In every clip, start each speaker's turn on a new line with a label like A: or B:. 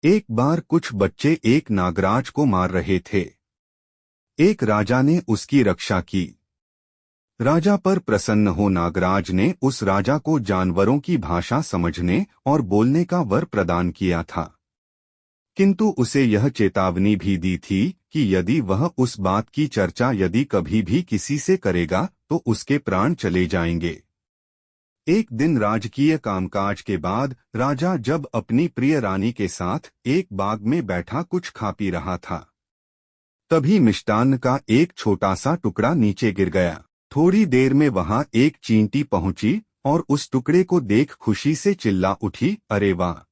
A: एक बार कुछ बच्चे एक नागराज को मार रहे थे। एक राजा ने उसकी रक्षा की। राजा पर प्रसन्न हो नागराज ने उस राजा को जानवरों की भाषा समझने और बोलने का वर प्रदान किया था, किंतु उसे यह चेतावनी भी दी थी कि यदि वह उस बात की चर्चा यदि कभी भी किसी से करेगा तो उसके प्राण चले जाएंगे। एक दिन राजकीय कामकाज के बाद राजा जब अपनी प्रिय रानी के साथ एक बाग में बैठा कुछ खा पी रहा था, तभी मिष्टान्न का एक छोटा सा टुकड़ा नीचे गिर गया। थोड़ी देर में वहां एक चींटी पहुंची और उस टुकड़े को देख खुशी से चिल्ला उठी, अरे वाह!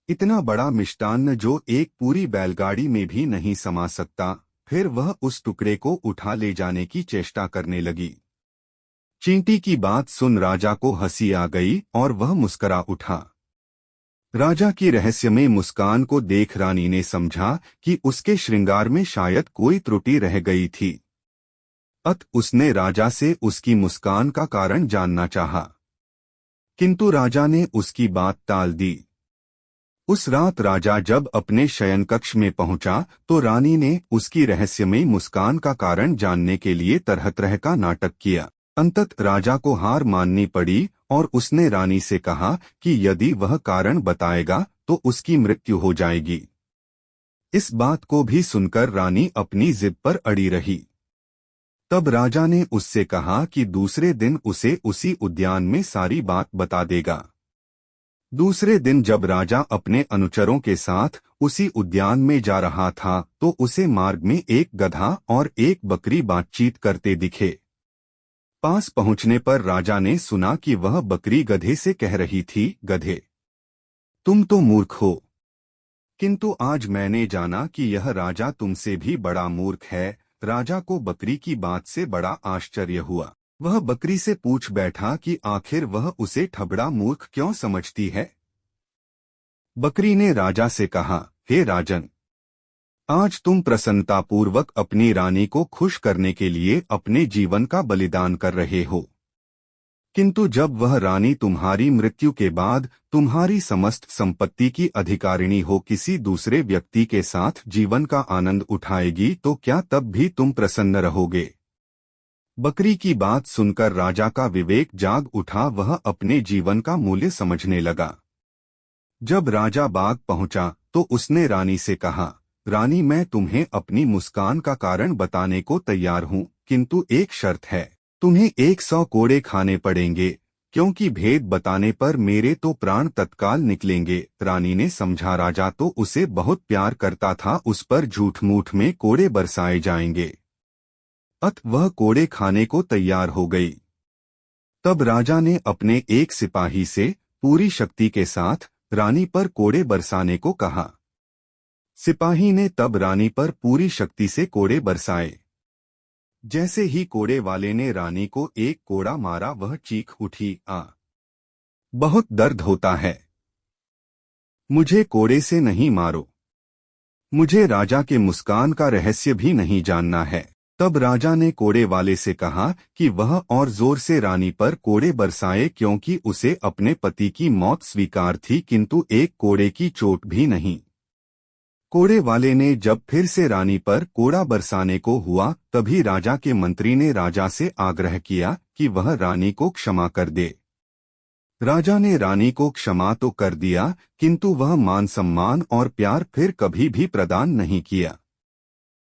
A: इतना बड़ा मिष्टान्न जो एक पूरी बैलगाड़ी में भी नहीं समा सकता। फिर वह उस टुकड़े को उठा ले जाने की चेष्टा करने लगी। चींटी की बात सुन राजा को हंसी आ गई और वह मुस्करा उठा। राजा की रहस्यमय मुस्कान को देख रानी ने समझा कि उसके श्रृंगार में शायद कोई त्रुटि रह गई थी। अत उसने राजा से उसकी मुस्कान का कारण जानना चाहा, किंतु राजा ने उसकी बात टाल दी। उस रात राजा जब अपने शयन कक्ष में पहुंचा तो रानी ने उसकी रहस्यमय मुस्कान का कारण जानने के लिए तरह तरह का नाटक किया। अंततः राजा को हार माननी पड़ी और उसने रानी से कहा कि यदि वह कारण बताएगा तो उसकी मृत्यु हो जाएगी। इस बात को भी सुनकर रानी अपनी जिद पर अड़ी रही। तब राजा ने उससे कहा कि दूसरे दिन उसे उसी उद्यान में सारी बात बता देगा। दूसरे दिन जब राजा अपने अनुचरों के साथ उसी उद्यान में जा रहा था तो उसे मार्ग में एक गधा और एक बकरी बातचीत करते दिखे। पास पहुंचने पर राजा ने सुना कि वह बकरी गधे से कह रही थी, गधे, तुम तो मूर्ख हो, किंतु आज मैंने जाना कि यह राजा तुमसे भी बड़ा मूर्ख है। राजा को बकरी की बात से बड़ा आश्चर्य हुआ। वह बकरी से पूछ बैठा कि आखिर वह उसे ठबड़ा मूर्ख क्यों समझती है। बकरी ने राजा से कहा, हे राजन, आज तुम प्रसन्नतापूर्वक अपनी रानी को खुश करने के लिए अपने जीवन का बलिदान कर रहे हो, किंतु जब वह रानी तुम्हारी मृत्यु के बाद तुम्हारी समस्त संपत्ति की अधिकारिणी हो किसी दूसरे व्यक्ति के साथ जीवन का आनंद उठाएगी तो क्या तब भी तुम प्रसन्न रहोगे? बकरी की बात सुनकर राजा का विवेक जाग उठा। वह अपने जीवन का मूल्य समझने लगा। जब राजा बाग पहुंचा तो उसने रानी से कहा, रानी, मैं तुम्हें अपनी मुस्कान का कारण बताने को तैयार हूं, किंतु एक शर्त है, तुम्हें 100 कोड़े खाने पड़ेंगे, क्योंकि भेद बताने पर मेरे तो प्राण तत्काल निकलेंगे। रानी ने समझा राजा तो उसे बहुत प्यार करता था, उस पर झूठ मूठ में कोड़े बरसाए जाएंगे। अत वह कोड़े खाने को तैयार हो गई। तब राजा ने अपने एक सिपाही से पूरी शक्ति के साथ रानी पर कोड़े बरसाने को कहा। सिपाही ने तब रानी पर पूरी शक्ति से कोड़े बरसाए। जैसे ही कोड़े वाले ने रानी को एक कोड़ा मारा वह चीख उठी, बहुत दर्द होता है, मुझे कोड़े से नहीं मारो, मुझे राजा के मुस्कान का रहस्य भी नहीं जानना है। तब राजा ने कोड़े वाले से कहा कि वह और जोर से रानी पर कोड़े बरसाए, क्योंकि उसे अपने पति की मौत स्वीकार थी, किंतु एक कोड़े की चोट भी नहीं। कोड़े वाले ने जब फिर से रानी पर कोड़ा बरसाने को हुआ तभी राजा के मंत्री ने राजा से आग्रह किया कि वह रानी को क्षमा कर दे। राजा ने रानी को क्षमा तो कर दिया, किंतु वह मान सम्मान और प्यार फिर कभी भी प्रदान नहीं किया।